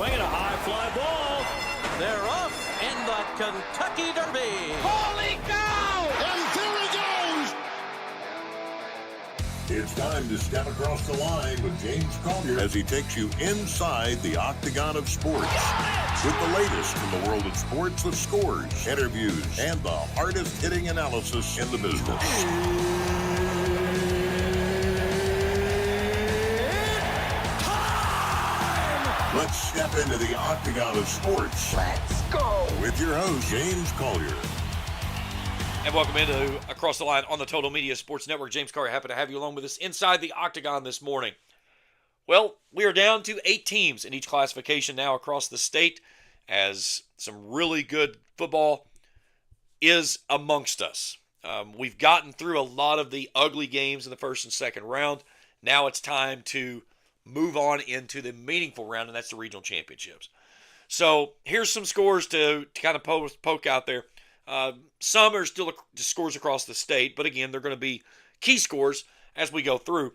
Swinging a high fly ball. They're off in the Kentucky Derby. Holy cow! And there he goes! It's time to step across the line with James Collier as he takes you inside the octagon of sports. With the latest from the world of sports, the scores, interviews, and the hardest-hitting analysis in the business. Let's step into the octagon of sports. Let's go! With your host, James Collier. And welcome into Across the Line on the Total Media Sports Network. James Collier, happy to have you along with us inside the octagon this morning. Well, we are down to 8 teams in each classification now across the state, as some really good football is amongst us. We've gotten through a lot of the ugly games in the first and second round. Now it's time to move on into the meaningful round, and that's the regional championships. So here's some scores to kind of poke out there. Some are still scores across the state, but again, they're going to be key scores as we go through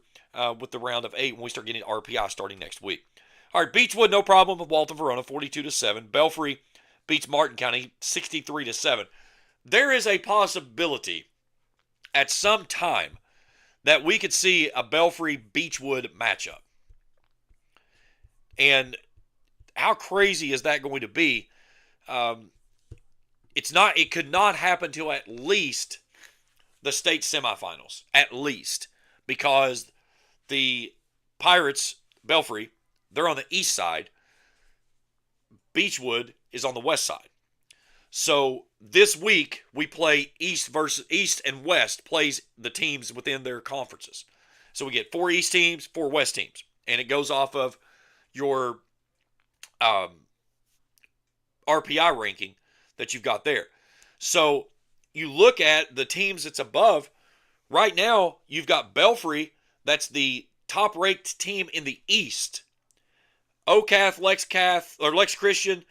with the round of 8 when we start getting RPI starting next week. All right, Beechwood, no problem with Walton Verona, 42-7. Belfry beats Martin County, 63-7. There is a possibility at some time that we could see a Belfry-Beechwood matchup. And how crazy is that going to be? It could not happen till at least the state semifinals, at least, because the Pirates, Belfry, they're on the east side. Beechwood is on the west side. So this week we play East and West plays the teams within their conferences. So we get 4 East teams, 4 West teams, and it goes off of your RPI ranking that you've got there. So you look at the teams that's above. Right now, you've got Belfry, that's the top-ranked team in the East. OCATH, Lex Christian,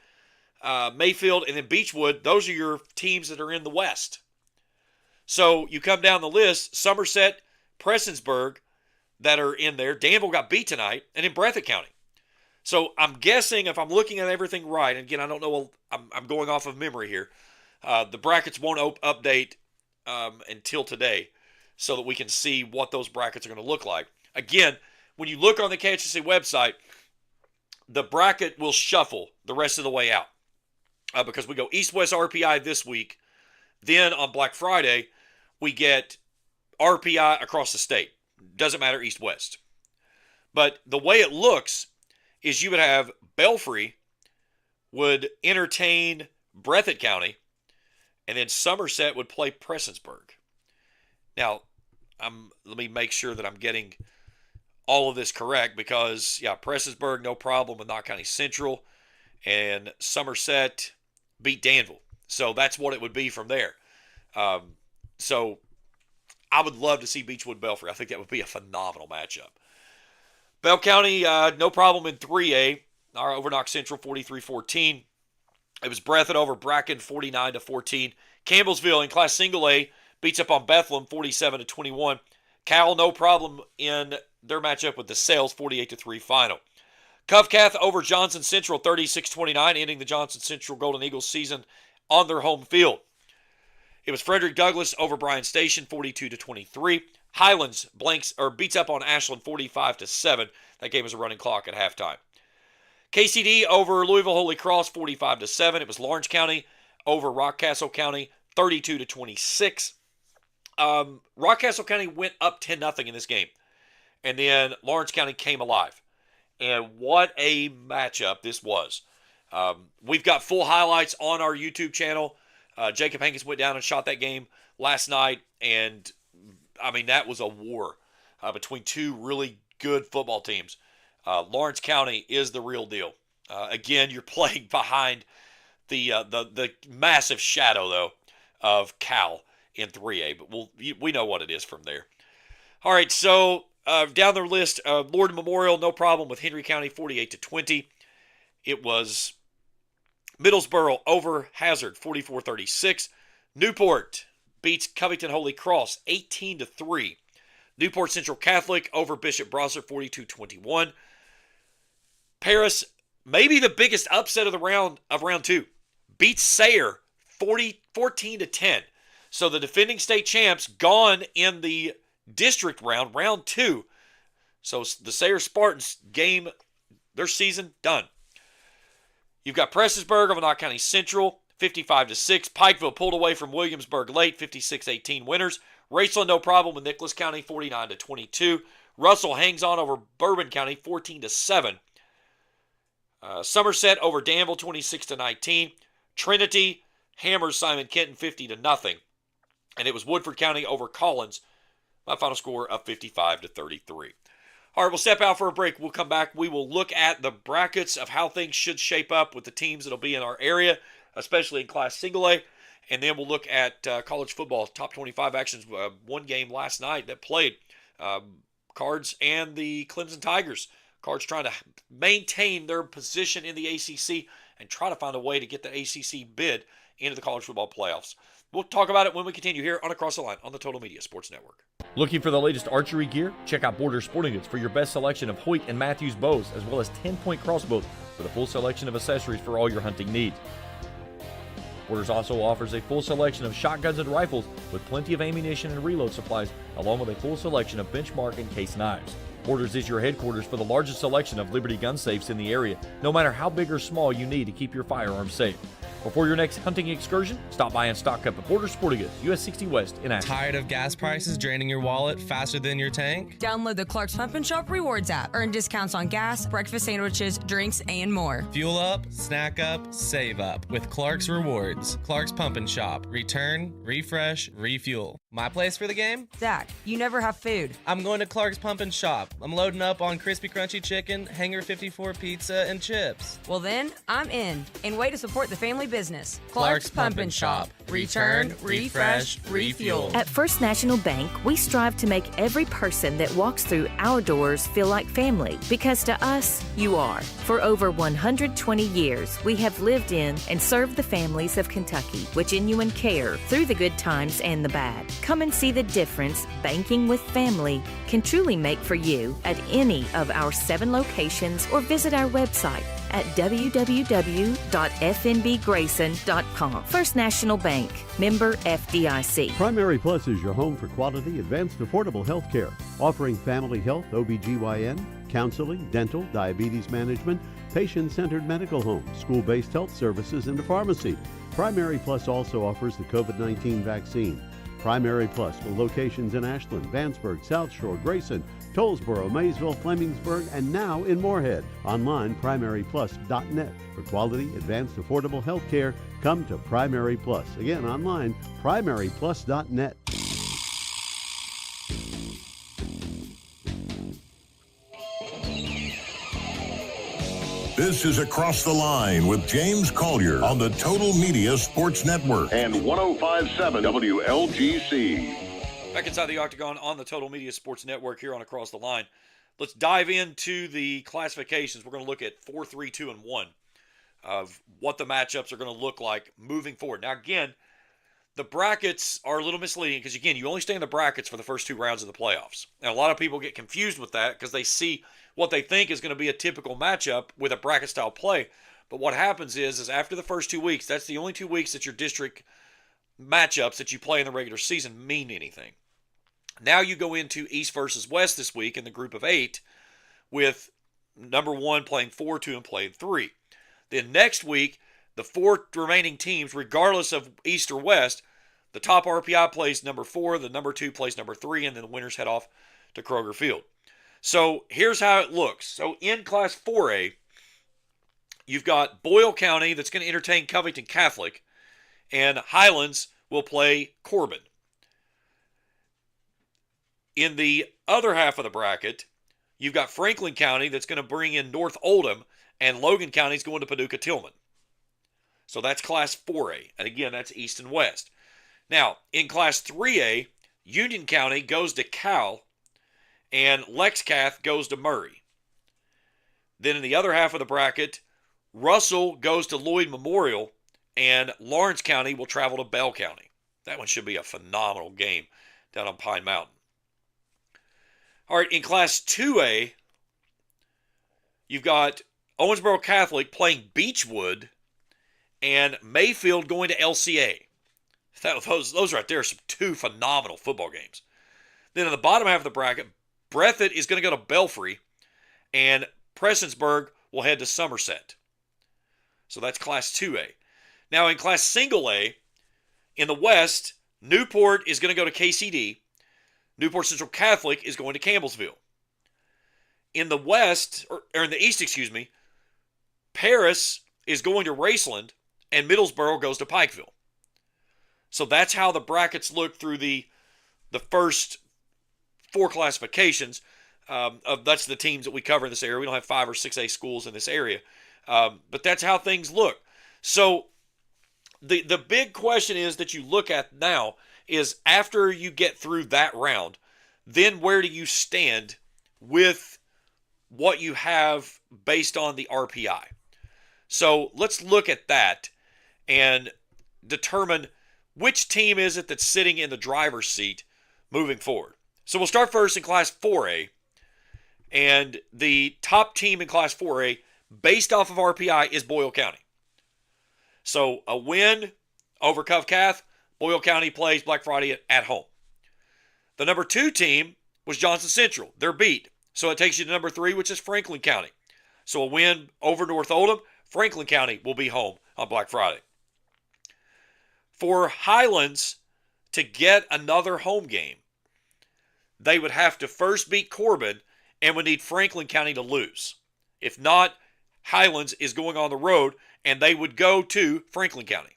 Mayfield, and then Beechwood, those are your teams that are in the West. So you come down the list, Somerset, Prestonsburg, that are in there. Danville got beat tonight, and in Breathitt County. So I'm guessing, if I'm looking at everything right, and again, I don't know, I'm going off of memory here, the brackets won't update until today so that we can see what those brackets are going to look like. Again, when you look on the KHSC website, the bracket will shuffle the rest of the way out because we go East-West RPI this week. Then on Black Friday, we get RPI across the state. Doesn't matter East-West. But the way it looks is you would have Belfry would entertain Breathitt County, and then Somerset would play Prestonsburg. Now, let me make sure that I'm getting all of this correct because, Prestonsburg, no problem with Knott County Central, and Somerset beat Danville. So that's what it would be from there. So I would love to see Beechwood Belfry. I think that would be a phenomenal matchup. Bell County, no problem in 3A. Over Knox Central, 43-14. It was Breathitt over Bracken, 49-14. Campbellsville in Class Single A beats up on Bethlehem, 47-21. Cal, no problem in their matchup with the Sales, 48-3 final. Covcath over Johnson Central, 36-29, ending the Johnson Central Golden Eagles season on their home field. It was Frederick Douglass over Bryan Station, 42-23. Highlands beats up on Ashland 45-7. That game was a running clock at halftime. KCD over Louisville Holy Cross 45-7. It was Lawrence County over Rockcastle County 32-26. Rockcastle County went up 10-0 in this game. And then Lawrence County came alive. And what a matchup this was. We've got full highlights on our YouTube channel. Jacob Hankins went down and shot that game last night, and that was a war between two really good football teams. Lawrence County is the real deal. Again, you're playing behind the massive shadow, though, of Cal in 3A, but we know what it is from there. All right, so down the list, Lord Memorial, no problem with Henry County, 48-20. It was Middlesboro over Hazard, 44-36. Newport beats Covington Holy Cross, 18-3. Newport Central Catholic over Bishop Brossart, 42-21. Paris maybe the biggest upset of the round 2. Beats Sayre 14-10. So the defending state champs gone in the district round 2. So the Sayre Spartans game, their season done. You've got Prestonsburg of Knott County Central, 55-6. Pikeville pulled away from Williamsburg late, 56-18 winners. Raceland no problem with Nicholas County, 49-22. Russell hangs on over Bourbon County, 14-7. Somerset over Danville, 26-19. Trinity hammers Simon Kenton, 50-0. And it was Woodford County over Collins. My final score of 55-33. All right, we'll step out for a break. We'll come back. We will look at the brackets of how things should shape up with the teams that will be in our area, especially in Class Single A. And then we'll look at college football, top 25 actions. One game last night that played. Cards and the Clemson Tigers. Cards trying to maintain their position in the ACC and try to find a way to get the ACC bid into the college football playoffs. We'll talk about it when we continue here on Across the Line on the Total Media Sports Network. Looking for the latest archery gear? Check out Borders Sporting Goods for your best selection of Hoyt and Matthews bows, as well as 10-point crossbows with a full selection of accessories for all your hunting needs. Borders also offers a full selection of shotguns and rifles with plenty of ammunition and reload supplies, along with a full selection of benchmark and case knives. Borders is your headquarters for the largest selection of Liberty gun safes in the area, no matter how big or small you need to keep your firearms safe. Before your next hunting excursion, stop by and stock up at Borders Sporting Goods, US 60 West in Ashland. Tired of gas prices draining your wallet faster than your tank? Download the Clark's Pump and Shop Rewards app. Earn discounts on gas, breakfast sandwiches, drinks, and more. Fuel up, snack up, save up with Clark's Rewards. Clark's Pump and Shop. Return, refresh, refuel. My place for the game? Zach, you never have food. I'm going to Clark's Pump and Shop. I'm loading up on crispy crunchy chicken, Hanger 54 pizza, and chips. Well then, I'm in. And way to support the family business. Clark's Pump and Shop. Return, refresh, refuel. At First National Bank, we strive to make every person that walks through our doors feel like family, because to us, you are. For over 120 years, we have lived in and served the families of Kentucky with genuine care through the good times and the bad. Come and see the difference banking with family can truly make for you at any of our 7 locations, or visit our website at www.fnbgrayson.com. First National Bank, member FDIC. Primary Plus is your home for quality, advanced, affordable health care, offering family health, OBGYN, counseling, dental, diabetes management, patient-centered medical home, school-based health services, and a pharmacy. Primary Plus also offers the COVID-19 vaccine. Primary Plus with locations in Ashland, Vanceburg, South Shore, Grayson, Tollsboro, Maysville, Flemingsburg, and now in Moorhead. Online, primaryplus.net. For quality, advanced, affordable health care, come to Primary Plus. Again, online, primaryplus.net. This is Across the Line with James Collier on the Total Media Sports Network and 105.7 WLGC. Back inside the Octagon on the Total Media Sports Network here on Across the Line. Let's dive into the classifications. We're going to look at 4, 3, 2, and 1 of what the matchups are going to look like moving forward. Now, again, the brackets are a little misleading because, again, you only stay in the brackets for the first 2 rounds of the playoffs. And a lot of people get confused with that because they see what they think is going to be a typical matchup with a bracket-style play. But what happens is after the first 2 weeks, that's the only 2 weeks that your district matchups that you play in the regular season mean anything. Now you go into East versus West this week in the group of 8 with number 1 playing 4, 2, and playing 3. Then next week, the 4 remaining teams, regardless of East or West, the top RPI plays number 4, the number 2 plays number 3, and then the winners head off to Kroger Field. So here's how it looks. So in Class 4A, you've got Boyle County that's going to entertain Covington Catholic, and Highlands will play Corbin. In the other half of the bracket, you've got Franklin County that's going to bring in North Oldham, and Logan County is going to Paducah Tillman. So that's Class 4A. And again, that's East and West. Now, in Class 3A, Union County goes to Cal, and Lexcath goes to Murray. Then in the other half of the bracket, Russell goes to Lloyd Memorial, and Lawrence County will travel to Bell County. That one should be a phenomenal game down on Pine Mountain. All right, in Class 2A, you've got Owensboro Catholic playing Beechwood, and Mayfield going to LCA. Those right there are some two phenomenal football games. Then in the bottom half of the bracket, Breathitt is going to go to Belfry, and Prestonsburg will head to Somerset. So that's Class 2A. Now in Class Single A, in the West, Newport is going to go to KCD. Newport Central Catholic is going to Campbellsville. In the West, or in the East, Paris is going to Raceland, and Middlesboro goes to Pikeville. So that's how the brackets look through the first four classifications. That's the teams that we cover in this area. We don't have 5 or 6A schools in this area. But that's how things look. So the big question is that you look at now is after you get through that round, then where do you stand with what you have based on the RPI? So let's look at that and determine which team is it that's sitting in the driver's seat moving forward. So we'll start first in Class 4A. And the top team in Class 4A, based off of RPI, is Boyle County. So a win over Cove Cath, Boyle County plays Black Friday at home. The number 2 team was Johnson Central. They're beat. So it takes you to number 3, which is Franklin County. So a win over North Oldham, Franklin County will be home on Black Friday. For Highlands to get another home game, they would have to first beat Corbin and would need Franklin County to lose. If not, Highlands is going on the road, and they would go to Franklin County.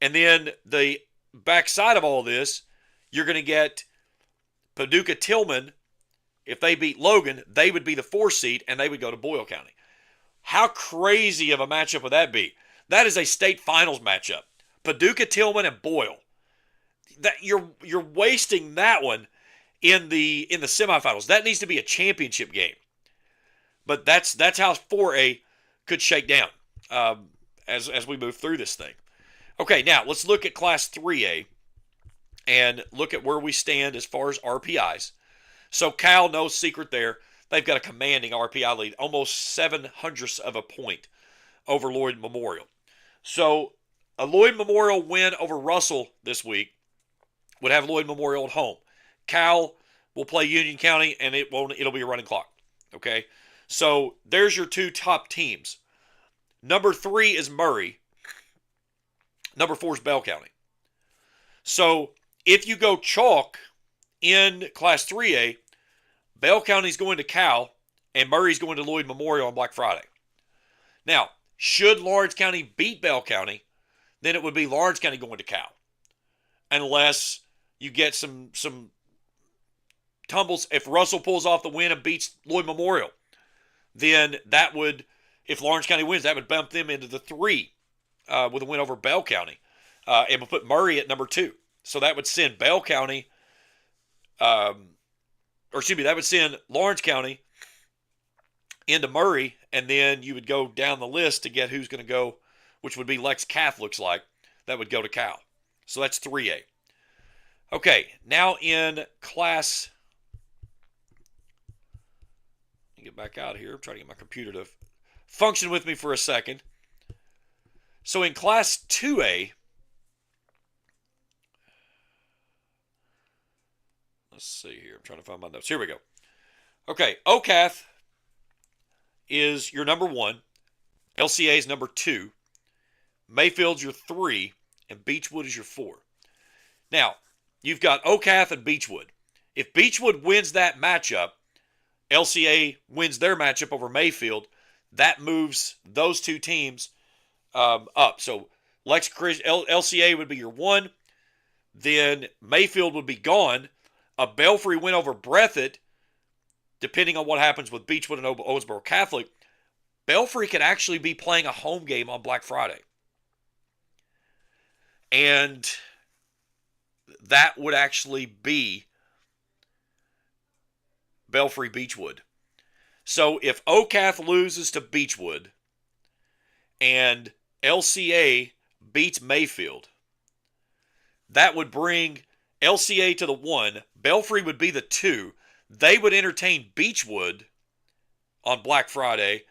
And then the backside of all this, you're going to get Paducah Tillman. If they beat Logan, they would be the 4 seed, and they would go to Boyle County. How crazy of a matchup would that be? That is a state finals matchup. Paducah Tillman and Boyle. That you're wasting that one in the semifinals. That needs to be a championship game. But that's how 4A could shake down as we move through this thing. Okay, now let's look at Class 3A and look at where we stand as far as RPIs. So Cal, no secret there. They've got a commanding RPI lead, almost 0.07 of a point over Lloyd Memorial. So a Lloyd Memorial win over Russell this week would have Lloyd Memorial at home. Cal will play Union County, and it'll be a running clock. Okay? So there's your 2 top teams. Number 3 is Murray. Number 4 is Bell County. So if you go chalk in Class 3A, Bell County's going to Cal, and Murray's going to Lloyd Memorial on Black Friday. Now, should Lawrence County beat Bell County, then it would be Lawrence County going to Cal. Unless you get some tumbles. If Russell pulls off the win and beats Lloyd Memorial, then that would, if Lawrence County wins, that would bump them into the 3 with a win over Bell County. And we'll put Murray at number 2. So that would send Bell County, that would send Lawrence County into Murray, and then you would go down the list to get who's going to go, which would be Lex Cath, looks like. That would go to Cal. So that's 3A. Okay, now in Class... Let me get back out of here. I'm trying to get my computer to function with me for a second. So in Class 2A, let's see here. I'm trying to find my notes. Here we go. Okay, OCATH is your number 1. LCA is number 2. Mayfield's your 3. And Beechwood is your 4. Now, you've got OCATH and Beechwood. If Beechwood wins that matchup, LCA wins their matchup over Mayfield, that moves those 2 teams up. So LCA would be your 1. Then Mayfield would be gone. A Belfry win over Breathitt, depending on what happens with Beechwood and Owensboro Catholic, Belfry could actually be playing a home game on Black Friday. And that would actually be Belfry Beechwood. So if OCATH loses to Beechwood and LCA beats Mayfield, that would bring LCA to the 1. Belfry would be the 2. They would entertain Beechwood on Black Friday,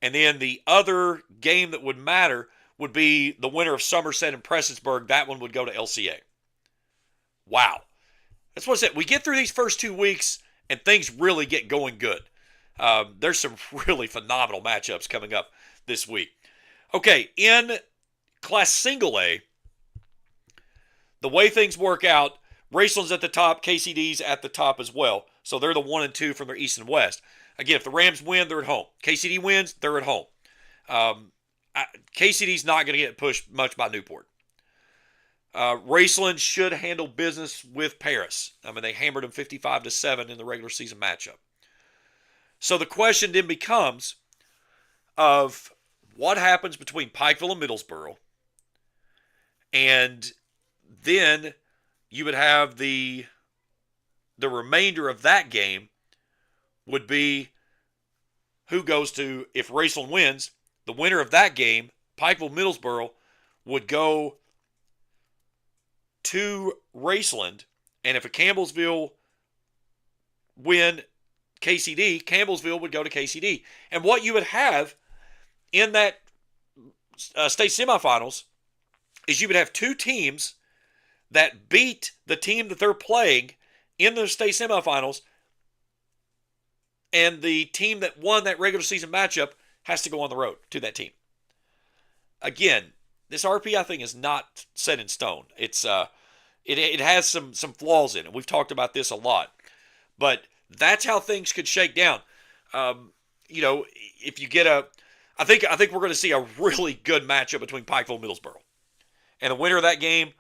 And then the other game that would matter would be the winner of Somerset and Prestonsburg. That one would go to LCA. Wow. That's what I said. We get through these first 2 weeks, and things really get going good. There's some really phenomenal matchups coming up this week. Okay, in Class Single A, the way things work out, Raceland's at the top, KCD's at the top as well. So they're the 1 and 2 from their East and West. Again, if the Rams win, they're at home. KCD wins, they're at home. KCD's not going to get pushed much by Newport. Raceland should handle business with Paris. I mean, they hammered them 55-7 in the regular season matchup. So the question then becomes of what happens between Pikeville and Middlesboro, and then you would have the remainder of that game would be who goes to, if Raceland wins, the winner of that game, Pikeville-Middlesboro, would go to Raceland, and if a Campbellsville win KCD, Campbellsville would go to KCD. And what you would have in that state semifinals is you would have two teams that beat the team that they're playing in the state semifinals, and the team that won that regular season matchup has to go on the road to that team. Again, this RPI thing is not set in stone. It's it has some flaws in it. We've talked about this a lot, but that's how things could shake down. If you get I think we're going to see a really good matchup between Pikeville and Middlesboro, and the winner of that game,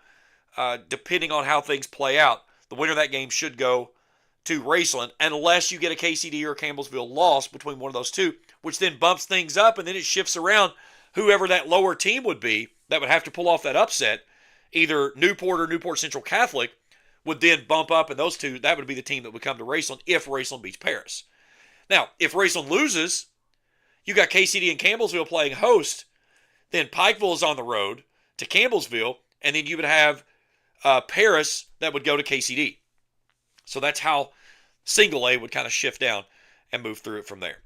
depending on how things play out, the winner of that game should go to Raceland, unless you get a KCD or a Campbellsville loss between one of those two, which then bumps things up, and then it shifts around. Whoever that lower team would be that would have to pull off that upset, either Newport or Newport Central Catholic, would then bump up, and those two, that would be the team that would come to Raceland if Raceland beats Paris. Now, if Raceland loses, you got KCD and Campbellsville playing host, then Pikeville is on the road to Campbellsville, and then you would have Paris that would go to KCD. So that's how Single A would kind of shift down and move through it from there.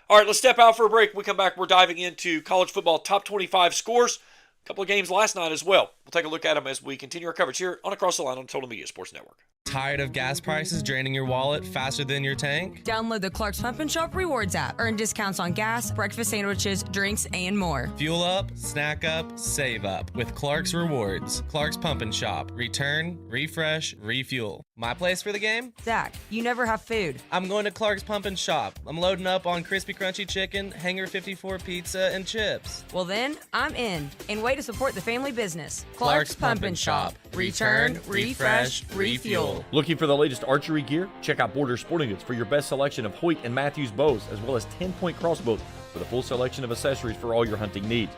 All right, let's step out for a break. When we come back, we're diving into college football top 25 scores. A couple of games last night as well. We'll take a look at them as we continue our coverage here on Across the Line on Total Media Sports Network. Tired of gas prices draining your wallet faster than your tank? Download the Clark's Pump and Shop Rewards app. Earn discounts on gas, breakfast sandwiches, drinks, and more. Fuel up, snack up, save up with Clark's Rewards. Clark's Pump and Shop. Return, refresh, refuel. My place for the game? Zach, you never have food. I'm going to Clark's Pump and Shop. I'm loading up on crispy crunchy chicken, Hanger 54 pizza, and chips. Well then, I'm in. And way to support the family business. Clark's Pump and Shop. Return, refresh, refuel. Looking for the latest archery gear? Check out Borders Sporting Goods for your best selection of Hoyt and Matthews bows, as well as 10-point crossbows with a full selection of accessories for all your hunting needs.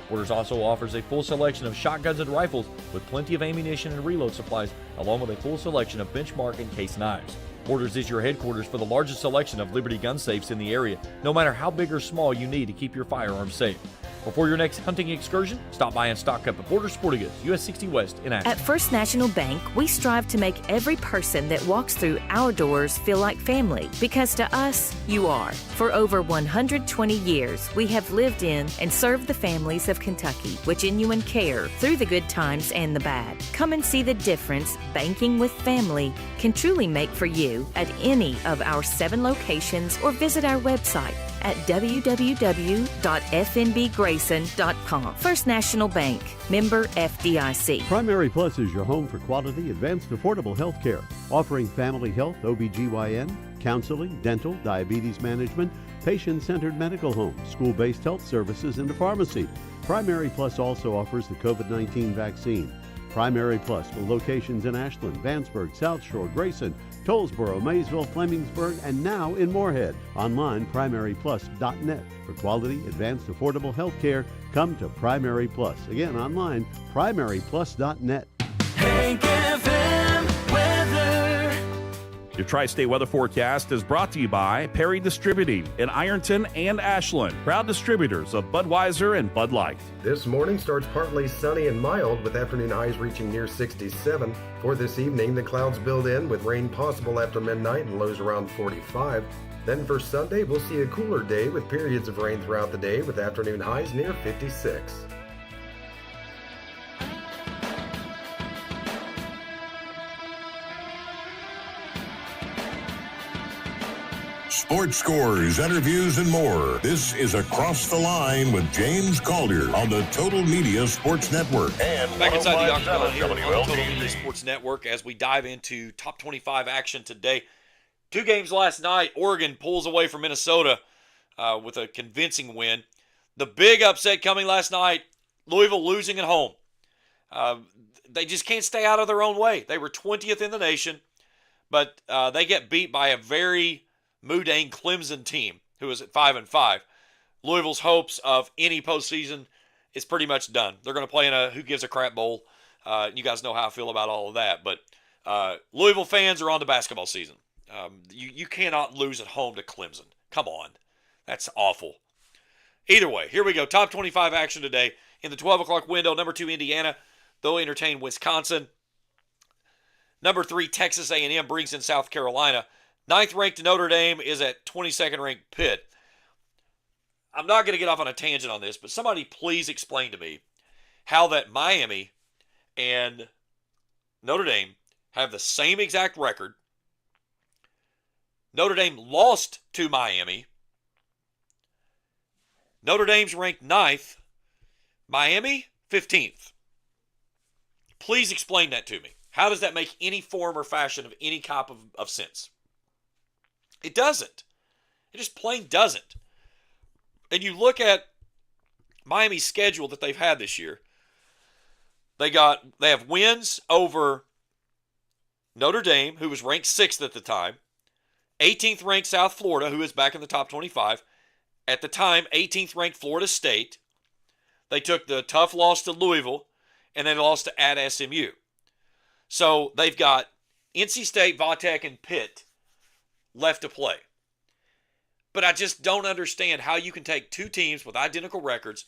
Borders also offers a full selection of shotguns and rifles with plenty of ammunition and reload supplies, along with a full selection of benchmark and case knives. Borders is your headquarters for the largest selection of Liberty gun safes in the area, no matter how big or small you need to keep your firearms safe. Before your next hunting excursion, stop by and stock up at Borders Sporting Goods, US 60 West in Ashland. At First National Bank, we strive to make every person that walks through our doors feel like family, because to us, you are. For over 120 years, we have lived in and served the families of Kentucky with genuine care through the good times and the bad. Come and see the difference banking with family can truly make for you at any of our 7 locations, or visit our website at www.fnbgrayson.com. First National Bank, member FDIC. Primary Plus is your home for quality, advanced, affordable health care, offering family health, OBGYN, counseling, dental, diabetes management, patient-centered medical home, school-based health services, and a pharmacy. Primary Plus also offers the COVID-19 vaccine. Primary Plus with locations in Ashland, Vanceburg, South Shore, Grayson, Tollsboro, Maysville, Flemingsburg, and now in Moorhead. Online, primaryplus.net. For quality, advanced, affordable health care, come to Primary Plus. Again, online, primaryplus.net. Hank FM weather. Your Tri-State weather forecast is brought to you by Perry Distributing in Ironton and Ashland, proud distributors of Budweiser and Bud Light. This morning starts partly sunny and mild, with afternoon highs reaching near 67. For this evening, the clouds build in with rain possible after midnight and lows around 45. Then for Sunday, we'll see a cooler day with periods of rain throughout the day with afternoon highs near 56. Sports scores, interviews, and more. This is Across the Line with James Collier on the Total Media Sports Network. And back inside the Octagon here on the Total Media Sports Network as we dive into top 25 action today. 2 games last night. Oregon pulls away from Minnesota with a convincing win. The big upset coming last night, Louisville losing at home. They just can't stay out of their own way. They were 20th in the nation, but they get beat by a very Moudang Clemson team who is at 5-5. Louisville's hopes of any postseason is pretty much done. They're going to play in a who gives a crap bowl. You guys know how I feel about all of that, but Louisville fans are on to basketball season. You cannot lose at home to Clemson. Come on. That's awful. Either way, here we go. Top 25 action today. In the 12 o'clock window, number 2, Indiana. They'll entertain Wisconsin. Number 3, Texas A&M brings in South Carolina. 9th-ranked Notre Dame is at 22nd-ranked Pitt. I'm not going to get off on a tangent on this, but somebody please explain to me how that Miami and Notre Dame have the same exact record. Notre Dame lost to Miami. Notre Dame's ranked 9th. Miami, 15th. Please explain that to me. How does that make any form or fashion of any type of sense? It doesn't. It just plain doesn't. And you look at Miami's schedule that they've had this year. They have wins over Notre Dame, who was ranked 6th at the time. 18th ranked South Florida, who is back in the top 25. At the time, 18th ranked Florida State. They took the tough loss to Louisville, and then lost to at SMU. So they've got NC State, Vatech, and Pitt left to play. But I just don't understand how you can take 2 teams with identical records.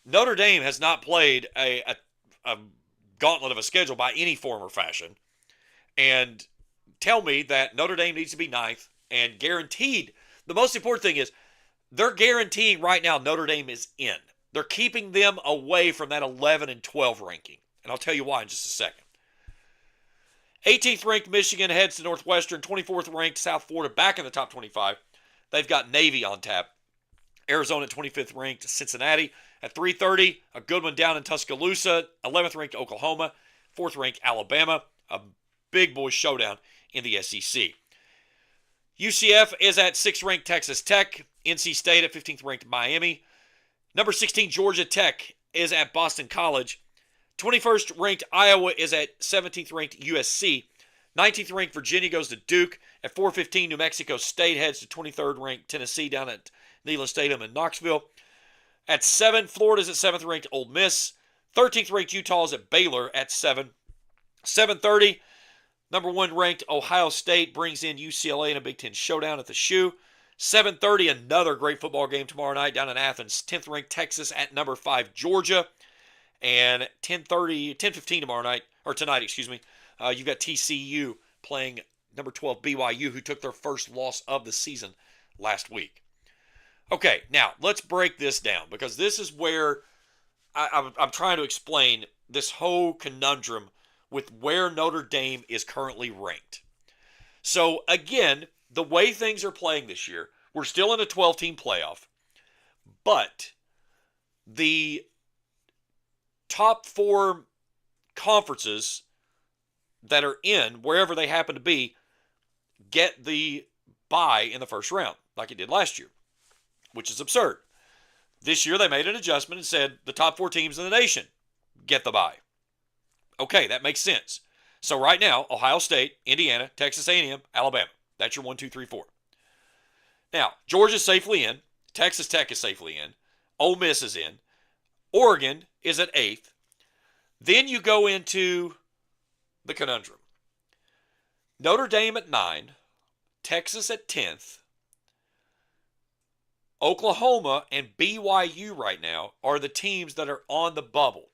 Notre Dame has not played a gauntlet of a schedule by any form or fashion. And tell me that Notre Dame needs to be 9th and guaranteed. The most important thing is they're guaranteeing right now Notre Dame is in. They're keeping them away from that 11 and 12 ranking. And I'll tell you why in just a second. 18th ranked Michigan heads to Northwestern. 24th ranked South Florida back in the top 25. They've got Navy on tap. Arizona 25th ranked Cincinnati. At 3:30, a good one down in Tuscaloosa. 11th ranked Oklahoma. 4th ranked Alabama. A big boy showdown in the SEC. UCF is at 6th ranked Texas Tech. NC State at 15th ranked Miami. Number 16 Georgia Tech is at Boston College. 21st ranked Iowa is at 17th ranked USC. 19th ranked Virginia goes to Duke. At 4:15, New Mexico State heads to 23rd ranked Tennessee down at Neyland Stadium in Knoxville. At 7, Florida's at 7th ranked Ole Miss. 13th ranked Utah is at Baylor at 7. 7:30, number 1 ranked Ohio State brings in UCLA in a Big Ten showdown at the Shoe. 7:30, another great football game tomorrow night down in Athens. 10th ranked Texas at number 5 Georgia. And 10:15 tonight, you've got TCU playing number 12 BYU, who took their first loss of the season last week. Okay, now let's break this down because this is where I'm trying to explain this whole conundrum with where Notre Dame is currently ranked. So again, the way things are playing this year, we're still in a 12-team playoff, but the top 4 conferences that are in, wherever they happen to be, get the bye in the first round, like it did last year, which is absurd. This year they made an adjustment and said the top 4 teams in the nation get the bye. Okay, that makes sense. So right now, Ohio State, Indiana, Texas A&M, Alabama. That's your 1, 2, 3, 4. Now, Georgia's safely in. Texas Tech is safely in. Ole Miss is in. Oregon is at 8th. Then you go into the conundrum. Notre Dame at 9. Texas at 10th. Oklahoma and BYU right now are the teams that are on the bubble.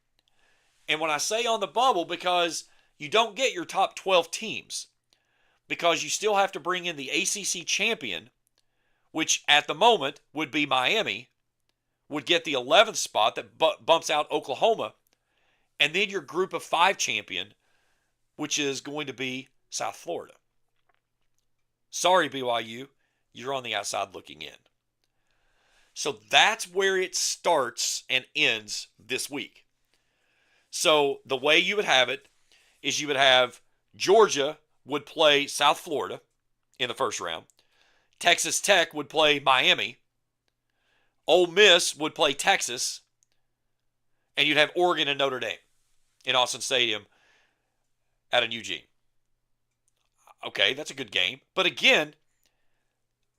And when I say on the bubble, because you don't get your top 12 teams, because you still have to bring in the ACC champion which at the moment would be Miami, would get the 11th spot that bumps out Oklahoma. And then your group of 5 champion, which is going to be South Florida. Sorry, BYU, you're on the outside looking in. So that's where it starts and ends this week. So the way you would have it is you would have Georgia would play South Florida in the first round. Texas Tech would play Miami. Ole Miss would play Texas. And you'd have Oregon and Notre Dame in Austin Stadium out in Eugene. Okay, that's a good game. But again,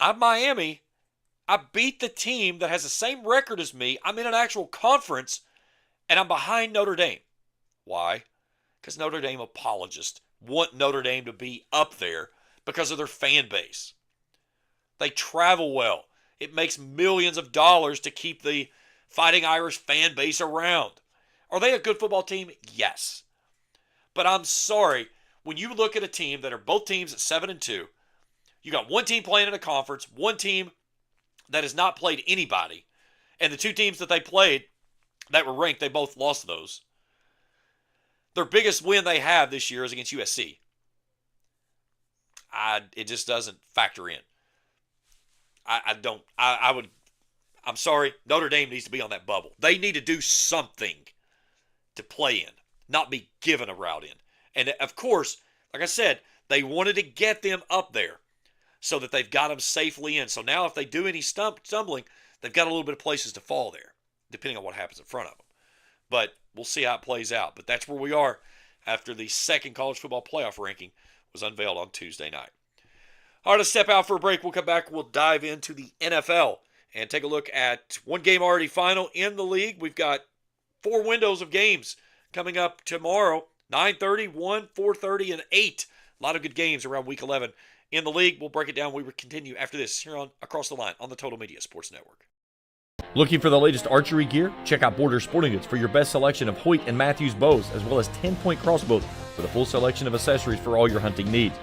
I'm Miami. I beat the team that has the same record as me. I'm in an actual conference, and I'm behind Notre Dame. Why? Because Notre Dame apologists want Notre Dame to be up there because of their fan base. They travel well. It makes millions of dollars to keep the Fighting Irish fan base around. Are they a good football team? Yes. But I'm sorry, when you look at a team that are both teams at 7-2, you got one team playing in a conference, one team that has not played anybody, and the 2 teams that they played that were ranked, they both lost those. Their biggest win they have this year is against USC. It just doesn't factor in. I'm sorry, Notre Dame needs to be on that bubble. They need to do something to play in, not be given a route in. And of course, like I said, they wanted to get them up there so that they've got them safely in. So now if they do any stumbling, they've got a little bit of places to fall there, depending on what happens in front of them. But we'll see how it plays out. But that's where we are after the second college football playoff ranking was unveiled on Tuesday night. All right, let's step out for a break. We'll come back. We'll dive into the NFL and take a look at one game already final in the league. We've got 4 windows of games coming up tomorrow, 9:30, 1, 4:30, and 8. A lot of good games around Week 11 in the league. We'll break it down. We will continue after this here on Across the Line on the Total Media Sports Network. Looking for the latest archery gear? Check out Borders Sporting Goods for your best selection of Hoyt and Matthews bows, as well as 10-point crossbows with a full selection of accessories for all your hunting needs.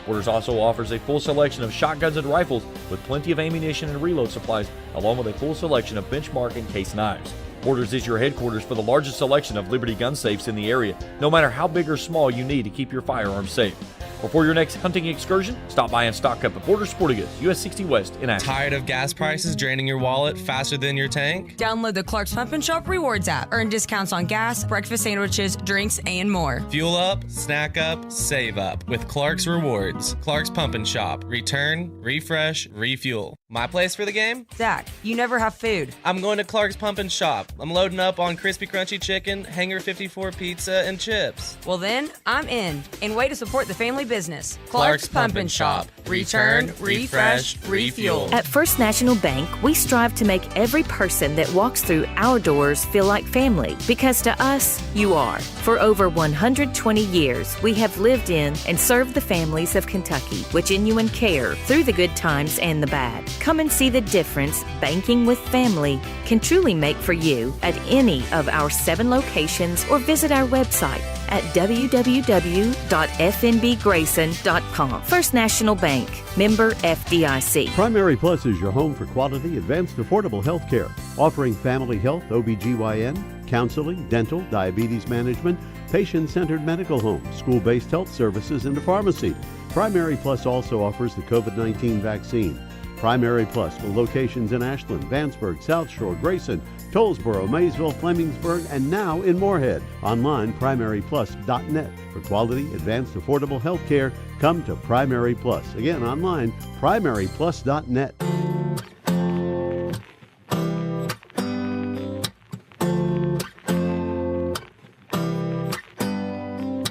Borders also offers a full selection of shotguns and rifles with plenty of ammunition and reload supplies, along with a full selection of benchmark and case knives. Borders is your headquarters for the largest selection of Liberty gun safes in the area, no matter how big or small you need to keep your firearms safe. Before your next hunting excursion, stop by and stock up at Borders Sporting Goods, US 60 West in Ashland. Tired of gas prices draining your wallet faster than your tank? Download the Clark's Pump and Shop Rewards app. Earn discounts on gas, breakfast sandwiches, drinks, and more. Fuel up, snack up, save up with Clark's Rewards. Clark's Pump and Shop. Return, refresh, refuel. My place for the game? Zach, you never have food. I'm going to Clark's Pump and Shop. I'm loading up on crispy crunchy chicken, Hanger 54 pizza, and chips. Well then, I'm in. And way to support the family business. Clark's Pump and Shop. Return, refresh, refuel. At First National Bank, we strive to make every person that walks through our doors feel like family, because to us, you are. For over 120 years, we have lived in and served the families of Kentucky with genuine care through the good times and the bad. Come and see the difference banking with family can truly make for you at any of our 7 locations, or visit our website at www.fnbgrayson.com. First National Bank, member FDIC. Primary Plus is your home for quality, advanced, affordable health care, offering family health, OBGYN, counseling, dental, diabetes management, patient-centered medical home, school-based health services, and a pharmacy. Primary Plus also offers the COVID-19 vaccine. Primary Plus with locations in Ashland, Vanceburg, South Shore, Grayson, Tollsboro, Maysville, Flemingsburg, and now in Moorhead. Online, primaryplus.net. For quality, advanced, affordable health care, come to Primary Plus. Again, online, primaryplus.net.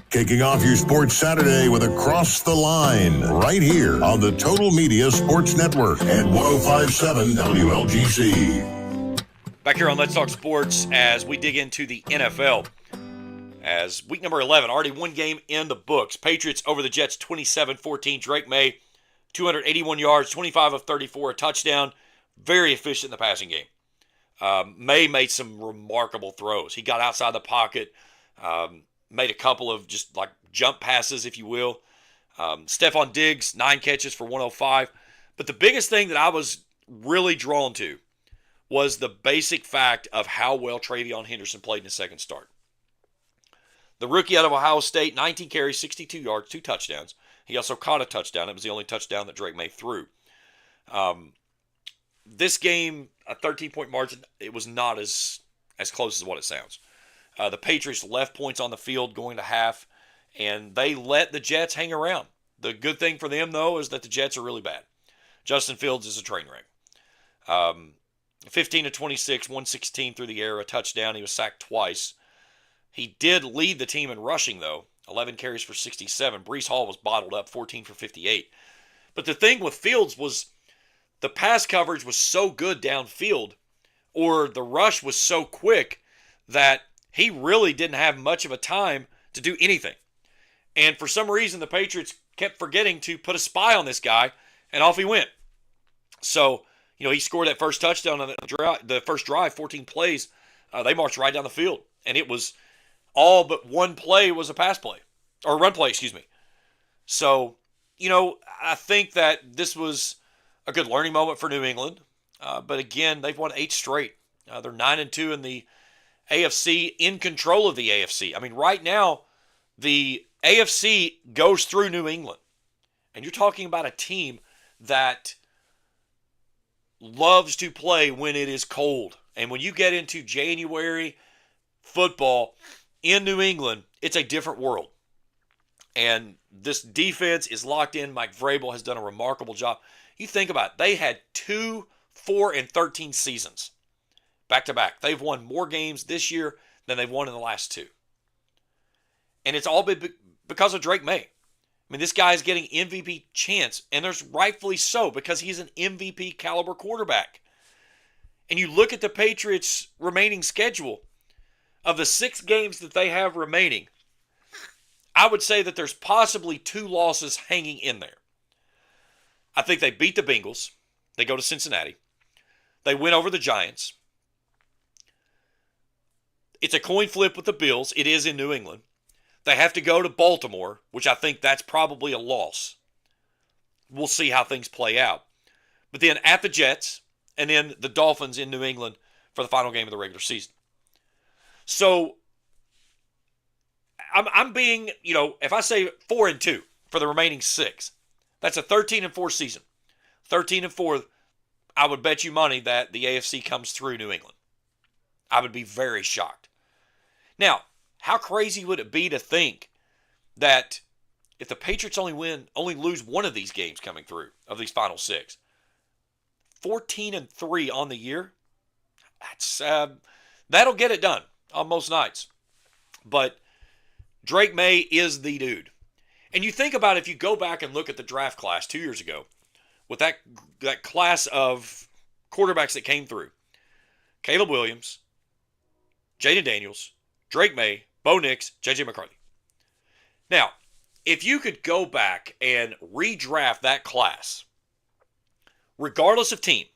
Kicking off your sports Saturday with Across the Line, right here on the Total Media Sports Network at 105.7 WLGC. Back here on Let's Talk Sports as we dig into the NFL. As week number 11, already one game in the books. Patriots over the Jets 27-14. Drake May, 281 yards, 25 of 34, a touchdown. Very efficient in the passing game. May made some remarkable throws. He got outside the pocket, made a couple of just like jump passes, if you will. Stephon Diggs, 9 catches for 105. But the biggest thing that I was really drawn to was the basic fact of how well Travion Henderson played in his second start. The rookie out of Ohio State, 19 carries, 62 yards, 2 touchdowns. He also caught a touchdown. It was the only touchdown that Drake May threw. This game, a 13-point margin, it was not as close as what it sounds. The Patriots left points on the field going to half, and they let the Jets hang around. The good thing for them, though, is that the Jets are really bad. Justin Fields is a train wreck. 15 to 26, 116 through the air, a touchdown. He was sacked twice. He did lead the team in rushing, though. 11 carries for 67. Breece Hall was bottled up, 14 for 58. But the thing with Fields was the pass coverage was so good downfield, or the rush was so quick that he really didn't have much of a time to do anything. And for some reason, the Patriots kept forgetting to put a spy on this guy, and off he went. So, he scored that first touchdown on the first drive, 14 plays. They marched right down the field, and it was all but one play was a pass play, or run play, excuse me. So, I think that this was a good learning moment for New England. But again, they've won 8 straight. They're 9-2 in the AFC, in control of the AFC. I mean, right now, the AFC goes through New England. And you're talking about a team that loves to play when it is cold. And when you get into January football in New England, it's a different world. And this defense is locked in. Mike Vrabel has done a remarkable job. You think about it. They had 2 4-13 seasons back-to-back. They've won more games this year than they've won in the last 2. And it's all been because of Drake May. I mean, this guy is getting MVP chance, and there's rightfully so, because he's an MVP caliber quarterback. And you look at the Patriots' remaining schedule. Of the 6 games that they have remaining, I would say that there's possibly 2 losses hanging in there. I think they beat the Bengals. They go to Cincinnati. They win over the Giants. It's a coin flip with the Bills. It is in New England. They have to go to Baltimore, which I think that's probably a loss. We'll see how things play out. But then at the Jets, and then the Dolphins in New England for the final game of the regular season. So, I'm being, if I say 4-2 for the remaining 6, that's a 13-4 season. 13-4, I would bet you money that the AFC comes through New England. I would be very shocked. Now, how crazy would it be to think that if the Patriots only lose one of these games coming through, of these final 6, 14-3 on the year, that'll get it done on most nights. But Drake May is the dude. And you think about, if you go back and look at the draft class 2 years ago, with that class of quarterbacks that came through, Caleb Williams, Jaden Daniels, Drake May, Bo Nix, J.J. McCarthy. Now, if you could go back and redraft that class, regardless of team,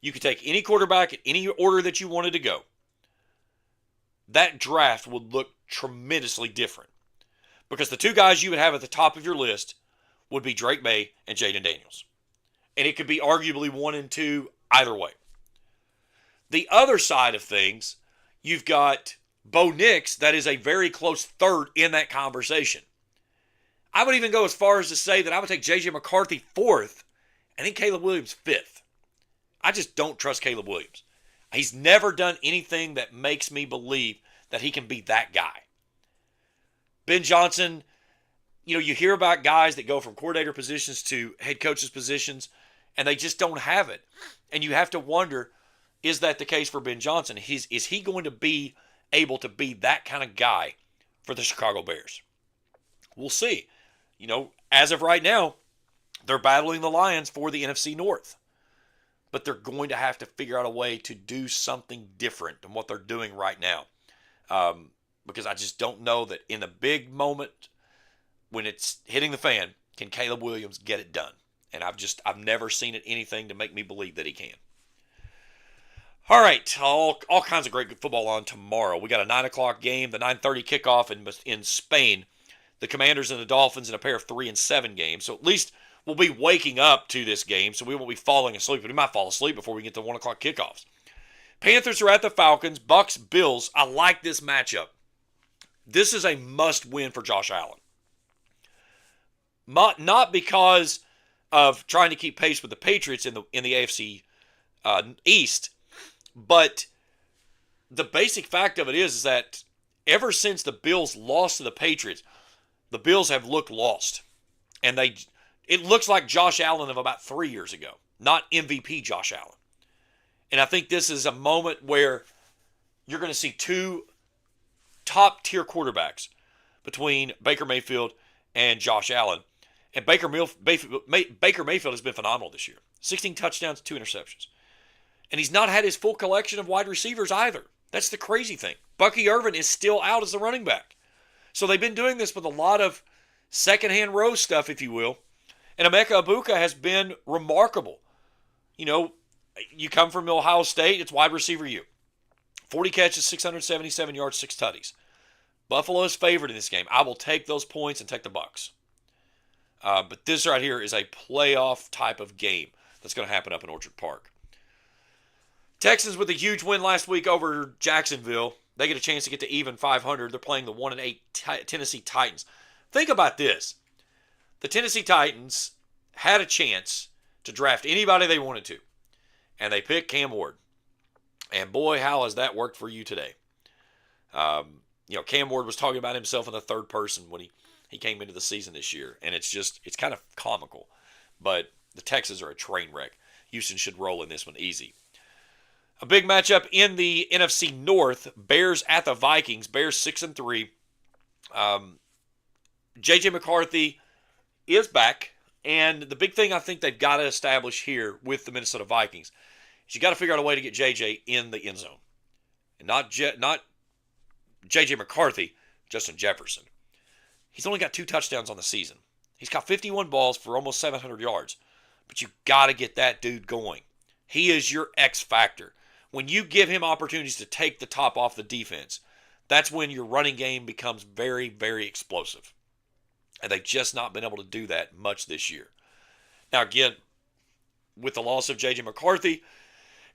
you could take any quarterback in any order that you wanted to go, that draft would look tremendously different. Because the 2 guys you would have at the top of your list would be Drake May and Jaden Daniels. And it could be arguably 1 and 2 either way. The other side of things, you've got Bo Nix, that is a very close third in that conversation. I would even go as far as to say that I would take J.J. McCarthy 4th and then Caleb Williams 5th. I just don't trust Caleb Williams. He's never done anything that makes me believe that he can be that guy. Ben Johnson, you hear about guys that go from coordinator positions to head coaches positions, and they just don't have it. And you have to wonder, is that the case for Ben Johnson? Is he going to be able to be that kind of guy for the Chicago Bears? We'll see. As of right now, they're battling the Lions for the NFC North. But they're going to have to figure out a way to do something different than what they're doing right now. Because I just don't know that in a big moment, when it's hitting the fan, can Caleb Williams get it done? And I've never seen it anything to make me believe that he can. All right, all kinds of great football on tomorrow. We got a 9 o'clock game, the 9:30 kickoff in Spain. The Commanders and the Dolphins in a pair of 3-7 games. So at least we'll be waking up to this game, so we won't be falling asleep. But we might fall asleep before we get to 1 o'clock kickoffs. Panthers are at the Falcons. Bucks, Bills. I like this matchup. This is a must-win for Josh Allen. Not because of trying to keep pace with the Patriots in the AFC East, but the basic fact of it is that ever since the Bills lost to the Patriots, the Bills have looked lost. And it looks like Josh Allen of about 3 years ago, not MVP Josh Allen. And I think this is a moment where you're going to see two top-tier quarterbacks between Baker Mayfield and Josh Allen. And Baker Mayfield has been phenomenal this year. 16 touchdowns, 2 interceptions. And he's not had his full collection of wide receivers either. That's the crazy thing. Bucky Irvin is still out as the running back. So they've been doing this with a lot of secondhand row stuff, if you will. And Emeka Egbuka has been remarkable. You know, you come from Ohio State, it's wide receiver you. 40 catches, 677 yards, 6 tutties. Buffalo is favored in this game. I will take those points and take the Bucs. But this right here is a playoff type of game that's going to happen up in Orchard Park. Texans with a huge win last week over Jacksonville. They get a chance to get to even 500. They're playing the 1-8 Tennessee Titans. Think about this. The Tennessee Titans had a chance to draft anybody they wanted to. And they picked Cam Ward. And boy, how has that worked for you today? Cam Ward was talking about himself in the third person when he came into the season this year. And it's kind of comical. But the Texans are a train wreck. Houston should roll in this one easy. A big matchup in the NFC North. Bears at the Vikings. Bears 6-3. J.J. McCarthy is back. And the big thing I think they've got to establish here with the Minnesota Vikings is you got to figure out a way to get J.J. in the end zone. And not J.J. McCarthy, Justin Jefferson. He's only got 2 touchdowns on the season. He's got 51 balls for almost 700 yards. But you got to get that dude going. He is your X factor. When you give him opportunities to take the top off the defense, that's when your running game becomes very, very explosive. And they've just not been able to do that much this year. Now, again, with the loss of J.J. McCarthy,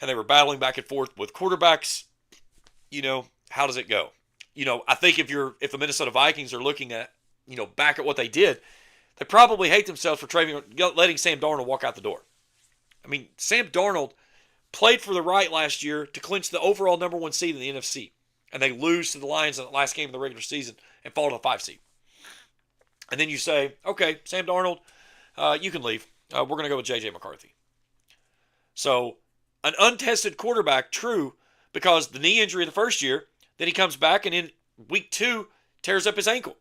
and they were battling back and forth with quarterbacks, how does it go? I think if the Minnesota Vikings are looking at, back at what they did, they probably hate themselves for letting Sam Darnold walk out the door. I mean, Sam Darnold played for the right last year to clinch the overall number 1 seed in the NFC. And they lose to the Lions in the last game of the regular season and fall to the 5 seed. And then you say, okay, Sam Darnold, you can leave. We're going to go with J.J. McCarthy. So, an untested quarterback, true, because the knee injury the first year, then he comes back and in week 2 tears up his ankle.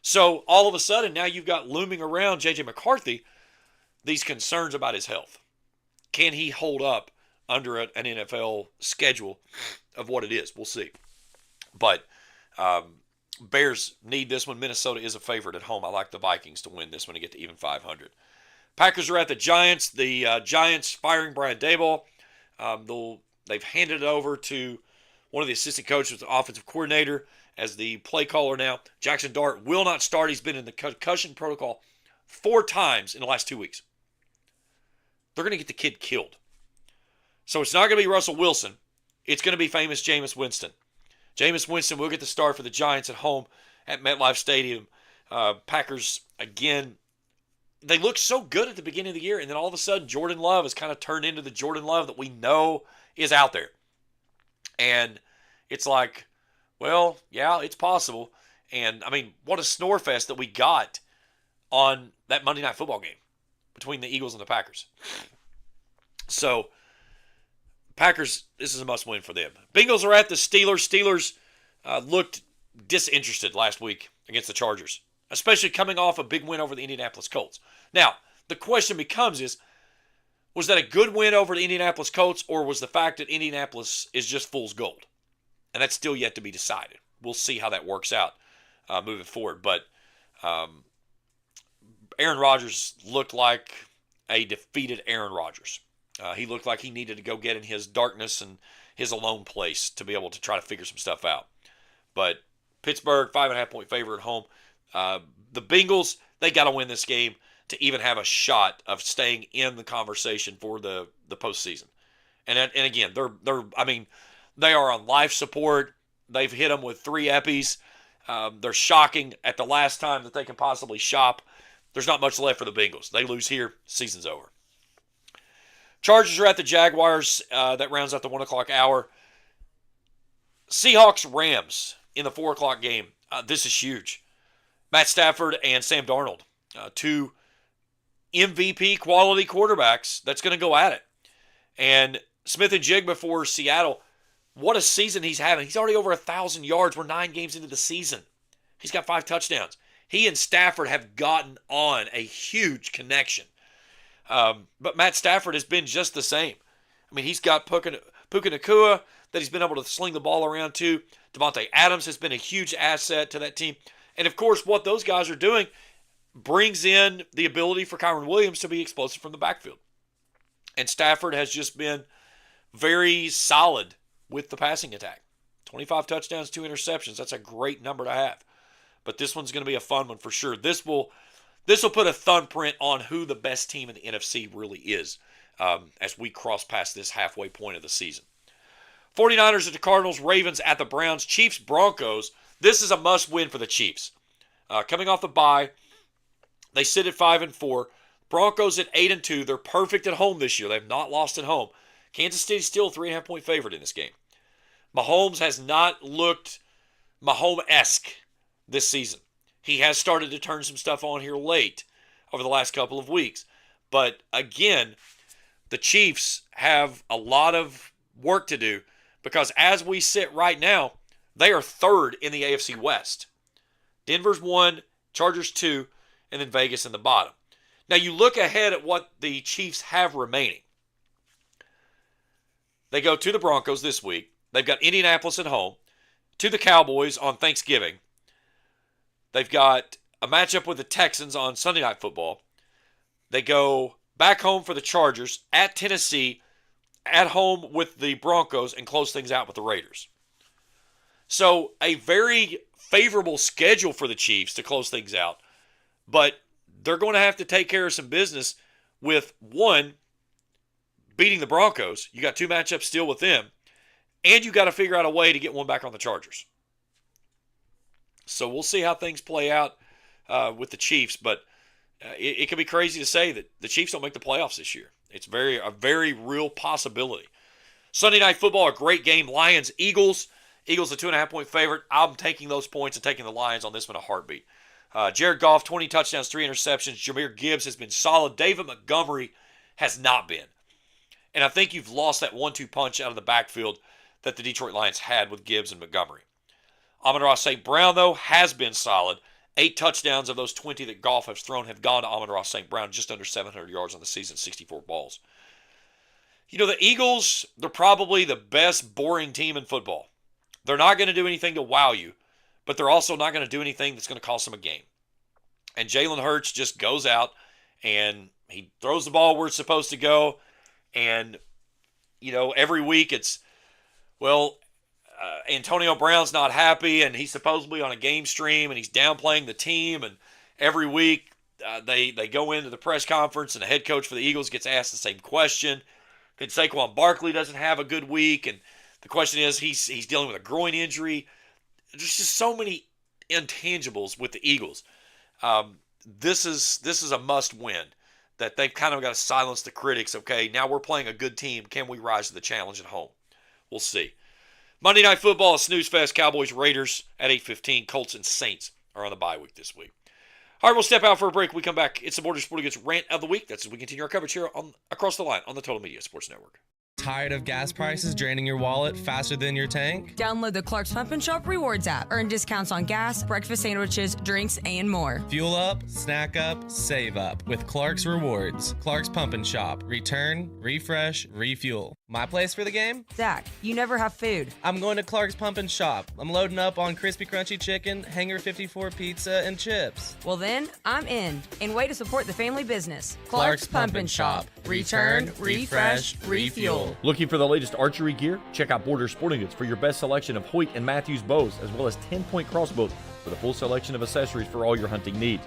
So, all of a sudden, now you've got looming around J.J. McCarthy these concerns about his health. Can he hold up under an NFL schedule of what it is? We'll see. But Bears need this one. Minnesota is a favorite at home. I like the Vikings to win this one to get to even 500. Packers are at the Giants. The Giants firing Brian Daboll. They've handed it over to one of the assistant coaches, the offensive coordinator, as the play caller now. Jackson Dart will not start. He's been in the concussion protocol 4 times in the last 2 weeks. They're going to get the kid killed. So it's not going to be Russell Wilson. It's going to be famous Jameis Winston. Jameis Winston will get the start for the Giants at home at MetLife Stadium. Packers, again, they looked so good at the beginning of the year, and then all of a sudden Jordan Love has kind of turned into the Jordan Love that we know is out there. And it's like, well, yeah, it's possible. And, I mean, what a snore fest that we got on that Monday Night Football game between the Eagles and the Packers. So, Packers, this is a must-win for them. Bengals are at the Steelers. Steelers looked disinterested last week against the Chargers, especially coming off a big win over the Indianapolis Colts. Now, the question becomes was that a good win over the Indianapolis Colts, or was the fact that Indianapolis is just fool's gold? And that's still yet to be decided. We'll see how that works out moving forward. But Aaron Rodgers looked like a defeated Aaron Rodgers. He looked like he needed to go get in his darkness and his alone place to be able to try to figure some stuff out. But Pittsburgh, 5.5-point favorite at home. The Bengals, they got to win this game to even have a shot of staying in the conversation for the postseason. And again, they are on life support. They've hit them with 3 eppies. They're shocking at the last time that they can possibly shop. There's not much left for the Bengals. They lose here, season's over. Chargers are at the Jaguars. That rounds out the 1 o'clock hour. Seahawks-Rams in the 4 o'clock game. This is huge. Matt Stafford and Sam Darnold, 2 MVP quality quarterbacks that's going to go at it. And Smith and Jigba for Seattle, what a season he's having. He's already over 1,000 yards. We're 9 games into the season. He's got 5 touchdowns. He and Stafford have gotten on a huge connection. But Matt Stafford has been just the same. I mean, he's got Puka Nacua that he's been able to sling the ball around to. Devontae Adams has been a huge asset to that team. And, of course, what those guys are doing brings in the ability for Kyron Williams to be explosive from the backfield. And Stafford has just been very solid with the passing attack. 25 touchdowns, 2 interceptions. That's a great number to have. But this one's going to be a fun one for sure. This will put a thumbprint on who the best team in the NFC really is as we cross past this halfway point of the season. 49ers at the Cardinals, Ravens at the Browns, Chiefs, Broncos. This is a must-win for the Chiefs. Coming off the bye, they sit at 5-4. Broncos at 8-2. They're perfect at home this year. They've not lost at home. Kansas City's still a 3.5-point favorite in this game. Mahomes has not looked Mahomes-esque this season. He has started to turn some stuff on here late over the last couple of weeks. But again, the Chiefs have a lot of work to do because as we sit right now, they are 3rd in the AFC West. Denver's 1, Chargers 2, and then Vegas in the bottom. Now you look ahead at what the Chiefs have remaining. They go to the Broncos this week. They've got Indianapolis at home, to the Cowboys on Thanksgiving. They've got a matchup with the Texans on Sunday Night Football. They go back home for the Chargers, at Tennessee, at home with the Broncos, and close things out with the Raiders. So a very favorable schedule for the Chiefs to close things out. But they're going to have to take care of some business with, 1, beating the Broncos. You got 2 matchups still with them. And you got to figure out a way to get one back on the Chargers. So we'll see how things play out with the Chiefs. But it could be crazy to say that the Chiefs don't make the playoffs this year. It's a very real possibility. Sunday Night Football, a great game. Lions, Eagles. Eagles a 2.5-point favorite. I'm taking those points and taking the Lions on this one a heartbeat. Jared Goff, 20 touchdowns, 3 interceptions. Jahmyr Gibbs has been solid. David Montgomery has not been. And I think you've lost that 1-2 punch out of the backfield that the Detroit Lions had with Gibbs and Montgomery. Amon-Ra St. Brown, though, has been solid. 8 touchdowns of those 20 that Goff has thrown have gone to Amon-Ra St. Brown, just under 700 yards on the season, 64 balls. You know, the Eagles, they're probably the best boring team in football. They're not going to do anything to wow you, but they're also not going to do anything that's going to cost them a game. And Jalen Hurts just goes out and he throws the ball where it's supposed to go. And, you know, every week it's, Antonio Brown's not happy and he's supposedly on a game stream and he's downplaying the team. And every week they go into the press conference and the head coach for the Eagles gets asked the same question. Then Saquon Barkley doesn't have a good week. And the question is he's dealing with a groin injury. There's just so many intangibles with the Eagles. This is a must win that they've kind of got to silence the critics. Okay, now we're playing a good team. Can we rise to the challenge at home? We'll see. Monday Night Football, a snooze fest. Cowboys, Raiders at 8:15. Colts and Saints are on the bye week this week. All right, we'll step out for a break. When we come back, it's the Borders Sporting Goods Rant of the Week. That's as we continue our coverage here on Across the Line on the Total Media Sports Network. Tired of gas prices draining your wallet faster than your tank? Download the Clark's Pump and Shop Rewards app. Earn discounts on gas, breakfast sandwiches, drinks, and more. Fuel up, snack up, save up with Clark's Rewards. Clark's Pump and Shop. Return, refresh, refuel. My place for the game? Zach, you never have food. I'm going to Clark's Pump and Shop. I'm loading up on crispy crunchy chicken, Hanger 54 pizza, and chips. Well then, I'm in. And way to support the family business. Clark's Pump and Shop. Return, refresh, refuel. Looking for the latest archery gear? Check out Borders Sporting Goods for your best selection of Hoyt and Matthews bows, as well as 10-point crossbows with a full selection of accessories for all your hunting needs.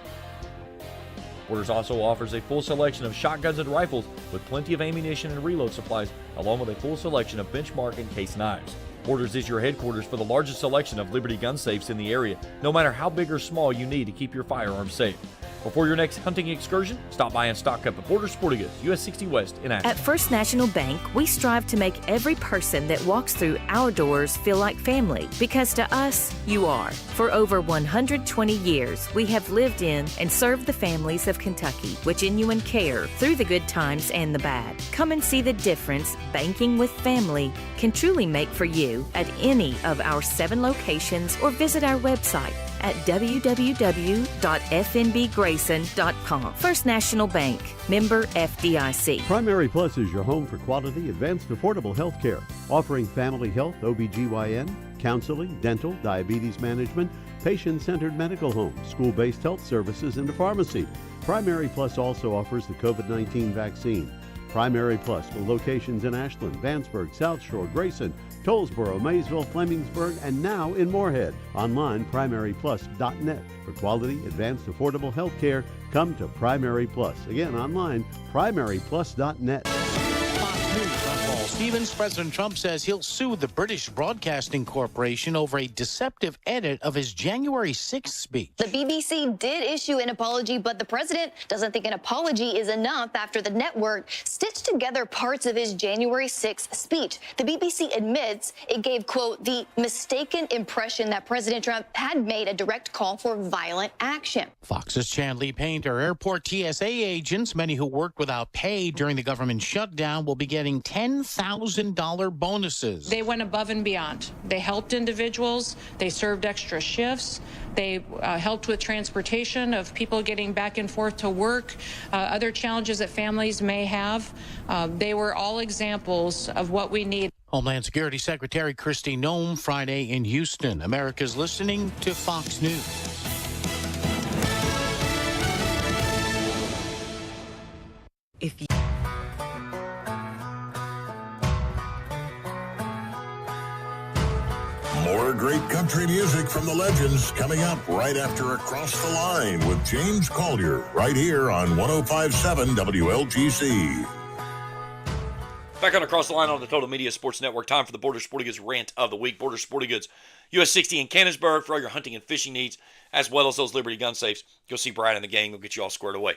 Borders also offers a full selection of shotguns and rifles with plenty of ammunition and reload supplies, along with a full selection of benchmark and case knives. Borders is your headquarters for the largest selection of Liberty gun safes in the area, no matter how big or small you need to keep your firearms safe. Before your next hunting excursion, stop by and stock up at Borders Sporting Goods, US 60 West in Ashland. At First National Bank, we strive to make every person that walks through our doors feel like family, because to us, you are. For over 120 years, we have lived in and served the families of Kentucky with genuine care through the good times and the bad. Come and see the difference banking with family can truly make for you at any of our 7 locations, or visit our website at www.fnbgrayson.com. First National Bank, member FDIC. Primary Plus is your home for quality, advanced, affordable health care, offering family health, OBGYN, counseling, dental, diabetes management, patient-centered medical home, school-based health services, and a pharmacy. Primary Plus also offers the COVID-19 vaccine. Primary Plus with locations in Ashland, Vanceburg, South Shore, Grayson, Tollsboro, Maysville, Flemingsburg, and now in Moorhead. Online, primaryplus.net. For quality, advanced, affordable health care, come to Primary Plus. Again, online, primaryplus.net. Fox News, I'm Paul Stevens. President Trump says he'll sue the British Broadcasting Corporation over a deceptive edit of his January 6th speech. The BBC did issue an apology, but the president doesn't think an apology is enough after the network stitched together parts of his January 6th speech. The BBC admits it gave, quote, the mistaken impression that President Trump had made a direct call for violent action. Fox's Chanley Painter. Airport TSA agents, many who worked without pay during the government shutdown, will be getting $10,000 bonuses. They went above and beyond. They helped individuals. They served extra shifts. They helped with transportation of people getting back and forth to work, other challenges that families may have. They were all examples of what we need. Homeland Security Secretary Kristi Noem Friday in Houston. America's listening to Fox News. If you More great country music from the legends coming up right after Across the Line with James Collier, right here on 105.7 WLGC. Back on Across the Line on the Total Media Sports Network. Time for the Borders Sporting Goods Rant of the Week. Borders Sporting Goods, US 60 in Canonsburg for all your hunting and fishing needs, as well as those Liberty gun safes. Go see Brad and the gang. They'll get you all squared away.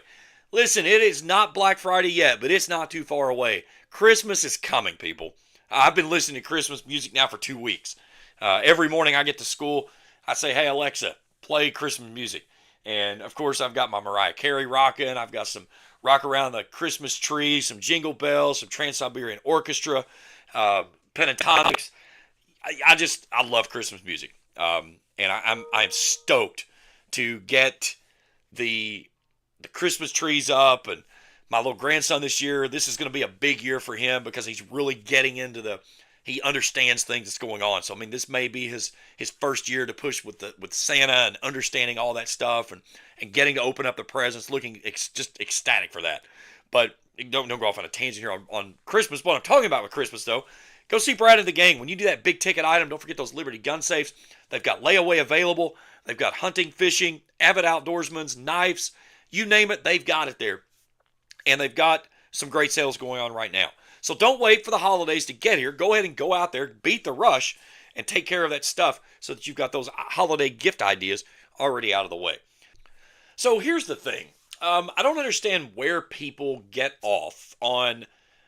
Listen, it is not Black Friday yet, but it's not too far away. Christmas is coming, people. I've been listening to Christmas music now for 2 weeks. Every morning I get to school, I say, hey, Alexa, play Christmas music. And, of course, I've got my Mariah Carey rocking. I've got some rock around the Christmas tree, some Jingle Bells, some Trans-Siberian Orchestra, Pentatonics. I love Christmas music. And I'm stoked to get the Christmas trees up. And my little grandson this year, this is going to be a big year for him because he's really getting into he understands things that's going on. So, I mean, this may be his first year to push with Santa and understanding all that stuff and getting to open up the presents, looking just ecstatic for that. But don't go off on a tangent here on Christmas. What I'm talking about with Christmas, though, go see Brad and the gang. When you do that big ticket item, don't forget those Liberty gun safes. They've got layaway available. They've got hunting, fishing, avid outdoorsmen's, knives. You name it, they've got it there. And they've got some great sales going on right now. So don't wait for the holidays to get here. Go ahead and go out there, beat the rush, and take care of that stuff so that you've got those holiday gift ideas already out of the way. So here's the thing. I don't understand where people get off on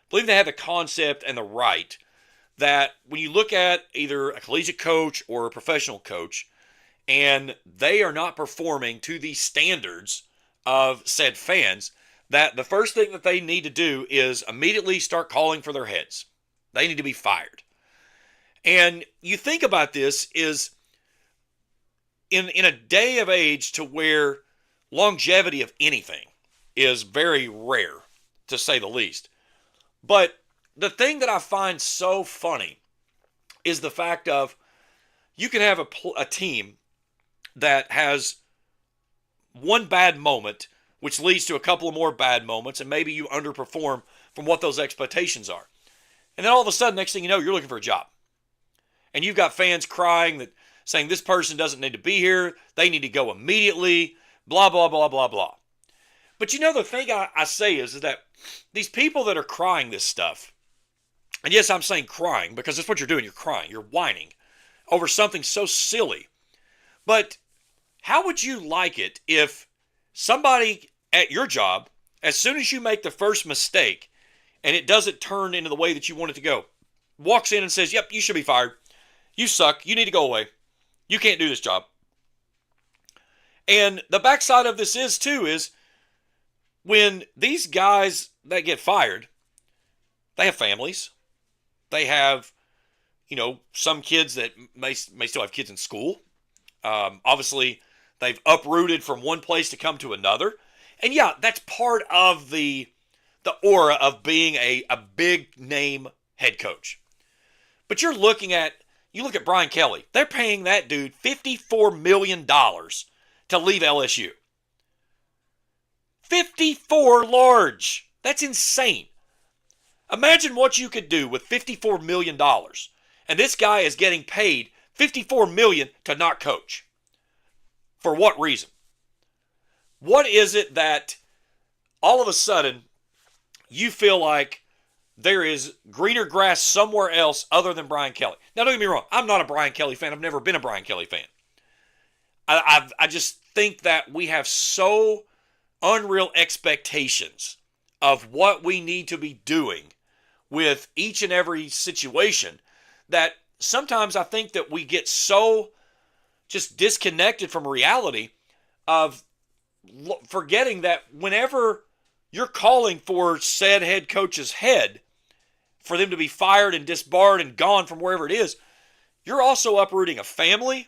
believing they have the concept and the right that when you look at either a collegiate coach or a professional coach and they are not performing to the standards of said fans, that the first thing that they need to do is immediately start calling for their heads. They need to be fired. And you think about this is in a day of age to where longevity of anything is very rare, to say the least. But the thing that I find so funny is the fact of you can have a team that has one bad moment which leads to a couple of more bad moments, and maybe you underperform from what those expectations are. And then all of a sudden, next thing you know, you're looking for a job. And you've got fans crying, saying this person doesn't need to be here, they need to go immediately, blah, blah, blah, blah, blah. But the thing I say is that these people that are crying this stuff, and yes, I'm saying crying because that's what you're doing. You're crying. You're whining over something so silly. But how would you like it if somebody at your job, as soon as you make the first mistake and it doesn't turn into the way that you want it to go, walks in and says, yep, you should be fired. You suck. You need to go away. You can't do this job. And the backside of this is when these guys that get fired, they have families. They have, some kids that may still have kids in school. Obviously, they've uprooted from one place to come to another. And yeah, that's part of the aura of being a big name head coach. But you look at Brian Kelly. They're paying that dude $54 million to leave LSU. 54 large. That's insane. Imagine what you could do with $54 million. And this guy is getting paid $54 million to not coach. For what reason? What is it that all of a sudden you feel like there is greener grass somewhere else other than Brian Kelly? Now, don't get me wrong. I'm not a Brian Kelly fan. I've never been a Brian Kelly fan. I just think that we have so unreal expectations of what we need to be doing with each and every situation that sometimes I think that we get so just disconnected from reality of forgetting that whenever you're calling for said head coach's head for them to be fired and disbarred and gone from wherever it is, you're also uprooting a family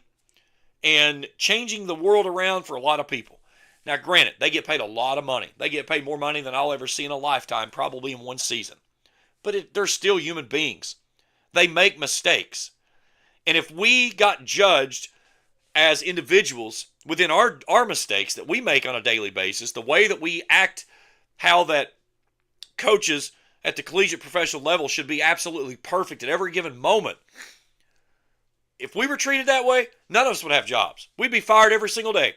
and changing the world around for a lot of people. Now, granted, they get paid a lot of money. They get paid more money than I'll ever see in a lifetime, probably in one season. But they're still human beings. They make mistakes. And if we got judged as individuals within our mistakes that we make on a daily basis, the way that we act, how that coaches at the collegiate professional level should be absolutely perfect at every given moment. If we were treated that way, none of us would have jobs. We'd be fired every single day.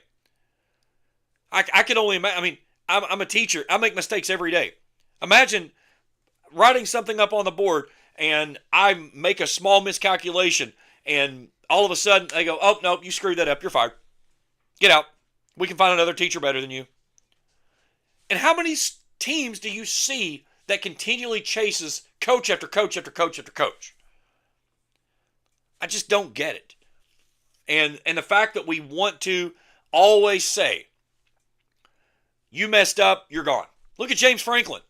I can only imagine. I mean, I'm a teacher. I make mistakes every day. Imagine writing something up on the board and I make a small miscalculation and all of a sudden they go, oh, no, you screwed that up. You're fired. Get out. We can find another teacher better than you. And how many teams do you see that continually chases coach after coach after coach after coach? I just don't get it. And the fact that we want to always say, you messed up, you're gone. Look at James Franklin.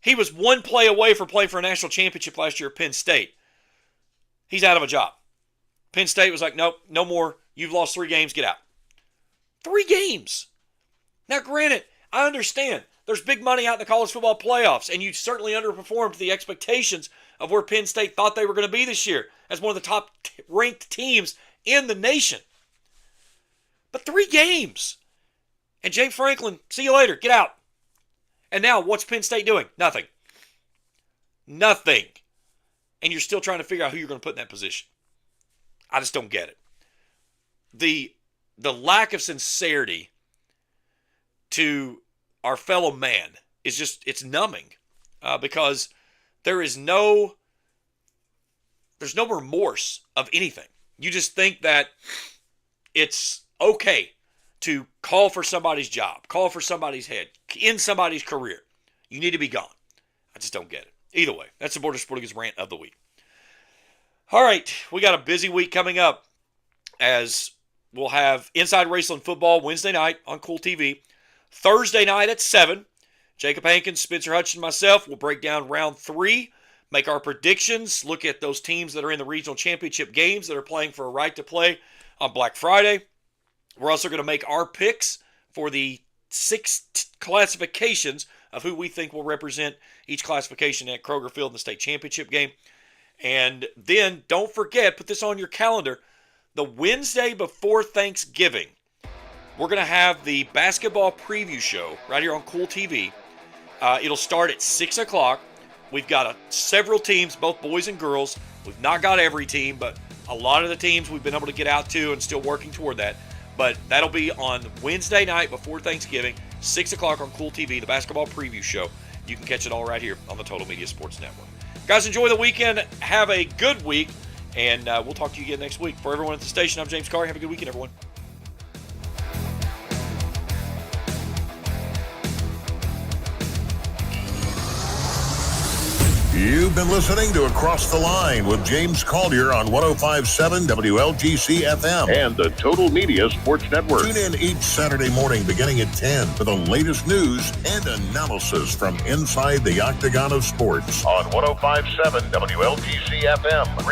He was one play away from playing for a national championship last year at Penn State. He's out of a job. Penn State was like, nope, no more. You've lost 3 games, get out. 3 games. Now, granted, I understand. There's big money out in the college football playoffs, and you certainly underperformed the expectations of where Penn State thought they were going to be this year as one of the top ranked teams in the nation. But 3 games. And James Franklin, see you later, get out. And now, what's Penn State doing? Nothing. Nothing. And you're still trying to figure out who you're going to put in that position. I just don't get it. The lack of sincerity to our fellow man is just, it's numbing. Because there's no remorse of anything. You just think that it's okay to call for somebody's job, call for somebody's head, end somebody's career. You need to be gone. I just don't get it. Either way, that's the Borders Sporting Goods Rant of the week. All right, we got a busy week coming up as we'll have Inside Raceland Football Wednesday night on Kool TV. Thursday night at 7, Jacob Hankins, Spencer Hutchinson, myself will break down round 3, make our predictions, look at those teams that are in the regional championship games that are playing for a right to play on Black Friday. We're also going to make our picks for the 6 classifications of who we think will represent each classification at Kroger Field in the state championship game. And then, don't forget, put this on your calendar, the Wednesday before Thanksgiving, we're going to have the basketball preview show right here on Kool TV. It'll start at 6 o'clock. We've got several teams, both boys and girls. We've not got every team, but a lot of the teams we've been able to get out to and still working toward that. But that'll be on Wednesday night before Thanksgiving. 6 o'clock on Kool TV, the basketball preview show. You can catch it all right here on the Total Media Sports Network. Guys, enjoy the weekend. Have a good week, and we'll talk to you again next week. For everyone at the station, I'm James Collier. Have a good weekend, everyone. You've been listening to Across the Line with James Collier on 105.7 WLGC FM and the Total Media Sports Network. Tune in each Saturday morning beginning at 10 for the latest news and analysis from inside the octagon of sports on 105.7 WLGC FM.